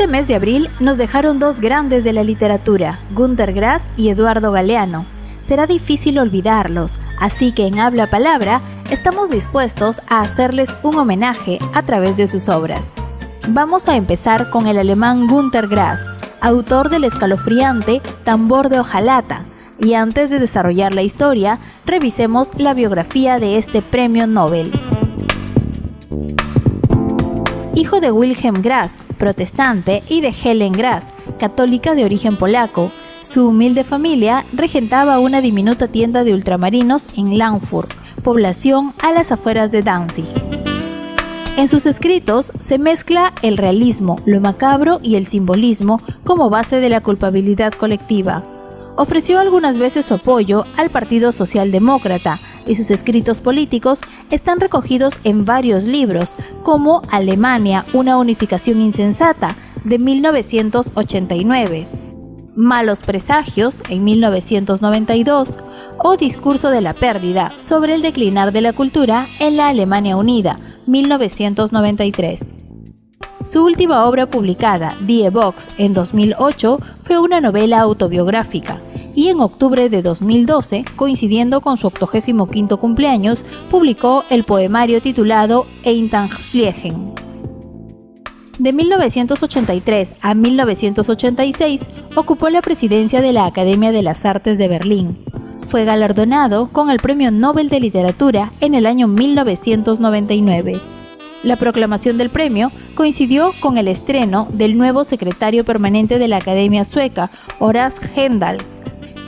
Este mes de abril nos dejaron dos grandes de la literatura, Günter Grass y Eduardo Galeano. Será difícil olvidarlos, así que en Habla Palabra estamos dispuestos a hacerles un homenaje a través de sus obras. Vamos a empezar con el alemán Günter Grass, autor del escalofriante Tambor de hojalata, y antes de desarrollar la historia, revisemos la biografía de este premio Nobel. Hijo de Wilhelm Grass, protestante, y de Helen Grass, católica de origen polaco, su humilde familia regentaba una diminuta tienda de ultramarinos en Langfurt, población a las afueras de Danzig. En sus escritos se mezcla el realismo, lo macabro y el simbolismo como base de la culpabilidad colectiva. Ofreció algunas veces su apoyo al Partido Socialdemócrata y sus escritos políticos están recogidos en varios libros, como Alemania, una unificación insensata, de 1989, Malos presagios, en 1992, o Discurso de la pérdida, sobre el declinar de la cultura en la Alemania unida, 1993. Su última obra publicada, Die Box, en 2008, fue una novela autobiográfica, y en octubre de 2012, coincidiendo con su 85º cumpleaños, publicó el poemario titulado Eintagsfliegen. De 1983 a 1986, ocupó la presidencia de la Academia de las Artes de Berlín. Fue galardonado con el Premio Nobel de Literatura en el año 1999. La proclamación del premio coincidió con el estreno del nuevo secretario permanente de la Academia Sueca, Horace Hendal,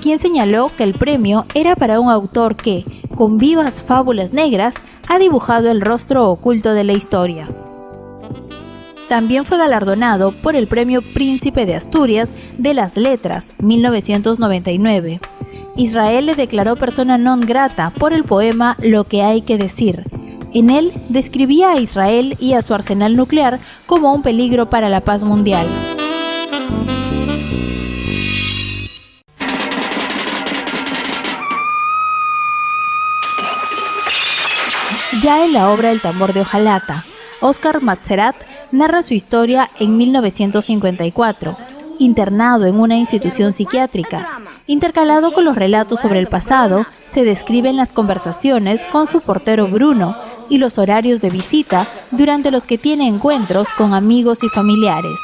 quien señaló que el premio era para un autor que, con vivas fábulas negras, ha dibujado el rostro oculto de la historia. También fue galardonado por el Premio Príncipe de Asturias de las Letras, 1999. Israel le declaró persona non grata por el poema Lo que hay que decir. En él describía a Israel y a su arsenal nuclear como un peligro para la paz mundial. Ya en la obra El tambor de hojalata, Oskar Matzerath narra su historia en 1954, internado en una institución psiquiátrica. Intercalado con los relatos sobre el pasado, se describen las conversaciones con su portero Bruno y los horarios de visita durante los que tiene encuentros con amigos y familiares.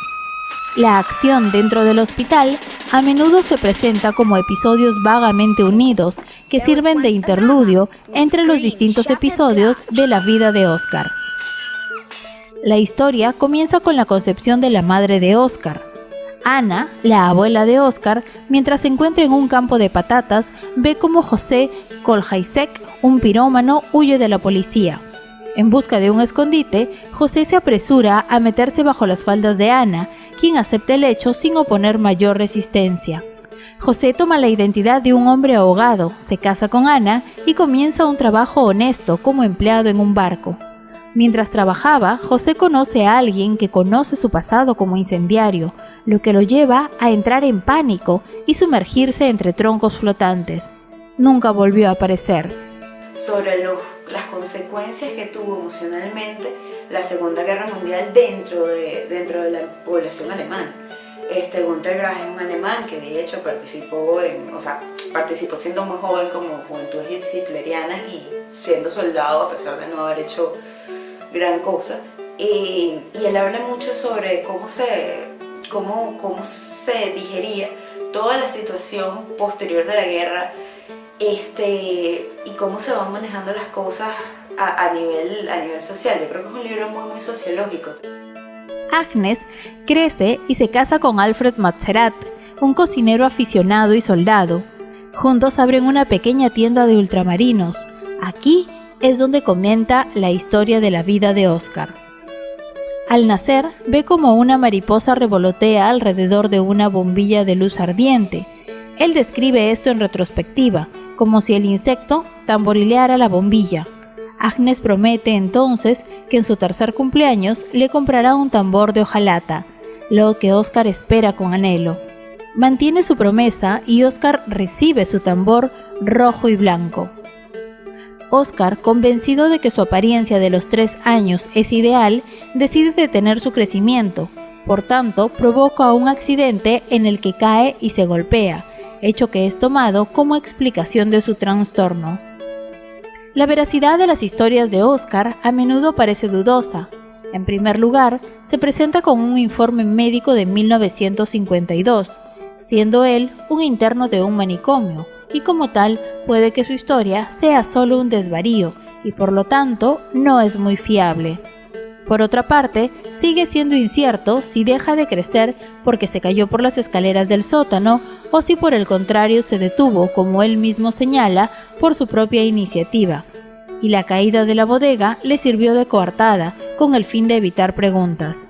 La acción dentro del hospital a menudo se presenta como episodios vagamente unidos que sirven de interludio entre los distintos episodios de la vida de Oskar. La historia comienza con la concepción de la madre de Oskar. Ana, la abuela de Oskar, mientras se encuentra en un campo de patatas, ve cómo José Kolhaisek, un pirómano, huye de la policía. En busca de un escondite, José se apresura a meterse bajo las faldas de Ana, quien acepta el hecho sin oponer mayor resistencia. José toma la identidad de un hombre ahogado, se casa con Ana y comienza un trabajo honesto como empleado en un barco. Mientras trabajaba, José conoce a alguien que conoce su pasado como incendiario, lo que lo lleva a entrar en pánico y sumergirse entre troncos flotantes. Nunca volvió a aparecer. Sobre las consecuencias que tuvo emocionalmente la Segunda Guerra Mundial dentro de la población alemana. Günter Grass es un alemán que de hecho participó siendo muy joven como Juventudes Hitlerianas y siendo soldado a pesar de no haber hecho gran cosa, y él habla mucho sobre cómo se digería toda la situación posterior a la guerra, y cómo se van manejando las cosas a nivel social. Yo creo que es un libro muy sociológico. Agnes crece y se casa con Alfred Matzerath, un cocinero aficionado y soldado. Juntos abren una pequeña tienda de ultramarinos. Aquí es donde comenta la historia de la vida de Oskar. Al nacer, ve como una mariposa revolotea alrededor de una bombilla de luz ardiente. Él describe esto en retrospectiva, como si el insecto tamborileara la bombilla. Agnes promete entonces que en su tercer cumpleaños le comprará un tambor de hojalata, lo que Oskar espera con anhelo. Mantiene su promesa y Oskar recibe su tambor rojo y blanco. Oskar, convencido de que su apariencia de los 3 años es ideal, decide detener su crecimiento. Por tanto, provoca un accidente en el que cae y se golpea, hecho que es tomado como explicación de su trastorno. La veracidad de las historias de Oscar a menudo parece dudosa. En primer lugar, se presenta con un informe médico de 1952, siendo él un interno de un manicomio, y como tal puede que su historia sea solo un desvarío y por lo tanto no es muy fiable. Por otra parte, sigue siendo incierto si deja de crecer porque se cayó por las escaleras del sótano o si por el contrario se detuvo, como él mismo señala, por su propia iniciativa. Y la caída de la bodega le sirvió de coartada, con el fin de evitar preguntas.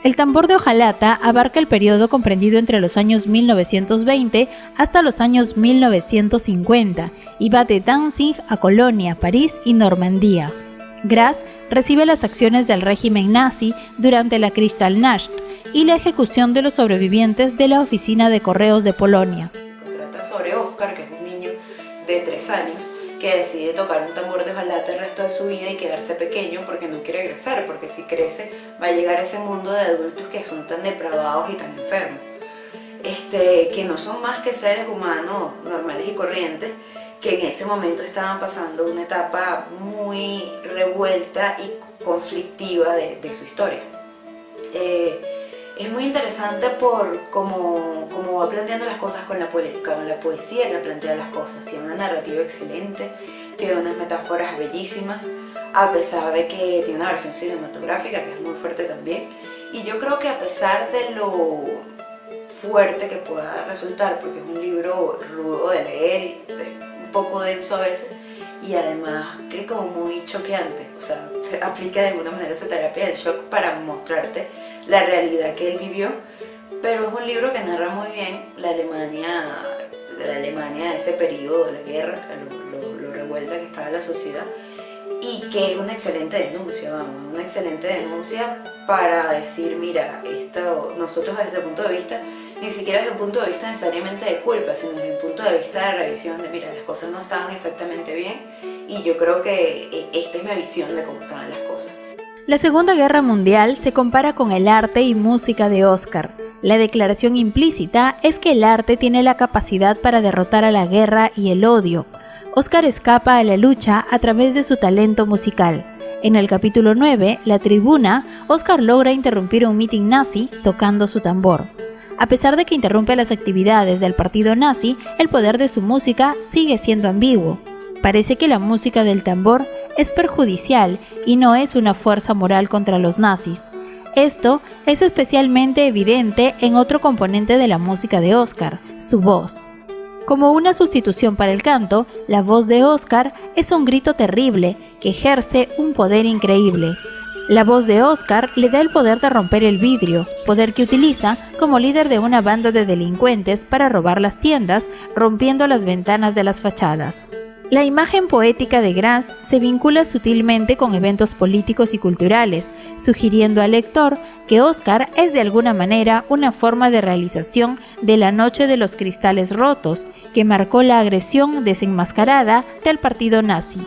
El tambor de hojalata abarca el periodo comprendido entre los años 1920 hasta los años 1950 y va de Danzig a Colonia, París y Normandía. Grass recibe las acciones del régimen nazi durante la Kristallnacht y la ejecución de los sobrevivientes de la oficina de correos de Polonia. Trata sobre Oscar, que es un niño de 3 años, que decide tocar un tambor de hojalata el resto de su vida y quedarse pequeño porque no quiere crecer, porque si crece va a llegar a ese mundo de adultos que son tan depravados y tan enfermos, que no son más que seres humanos normales y corrientes, que en ese momento estaban pasando una etapa muy revuelta y conflictiva de su historia. Es muy interesante por cómo va planteando las cosas con la poesía que plantea las cosas. Tiene una narrativa excelente, tiene unas metáforas bellísimas, a pesar de que tiene una versión cinematográfica que es muy fuerte también. Y yo creo que a pesar de lo fuerte que pueda resultar, porque es un libro rudo de leer, un poco denso a veces, y además que como muy choqueante, o sea, se aplica de alguna manera esa terapia del shock para mostrarte la realidad que él vivió, pero es un libro que narra muy bien la Alemania de ese periodo de la guerra, lo revuelta que estaba la sociedad, y que es una excelente denuncia, una excelente denuncia para decir, mira, nosotros desde el punto de vista, ni siquiera desde el punto de vista necesariamente de culpa, sino desde el punto de vista de revisión de, mira, las cosas no estaban exactamente bien y yo creo que esta es mi visión de cómo estaban las cosas. La Segunda Guerra Mundial se compara con el arte y música de Oscar. La declaración implícita es que el arte tiene la capacidad para derrotar a la guerra y el odio. Oscar escapa a la lucha a través de su talento musical. En el capítulo 9, La Tribuna, Oscar logra interrumpir un mitin nazi tocando su tambor. A pesar de que interrumpe las actividades del partido nazi, el poder de su música sigue siendo ambiguo. Parece que la música del tambor es perjudicial y no es una fuerza moral contra los nazis. Esto es especialmente evidente en otro componente de la música de Oscar, su voz. Como una sustitución para el canto, la voz de Oscar es un grito terrible que ejerce un poder increíble. La voz de Oscar le da el poder de romper el vidrio, poder que utiliza como líder de una banda de delincuentes para robar las tiendas, rompiendo las ventanas de las fachadas. La imagen poética de Grass se vincula sutilmente con eventos políticos y culturales, sugiriendo al lector que Oscar es de alguna manera una forma de realización de la Noche de los Cristales Rotos, que marcó la agresión desenmascarada del partido nazi.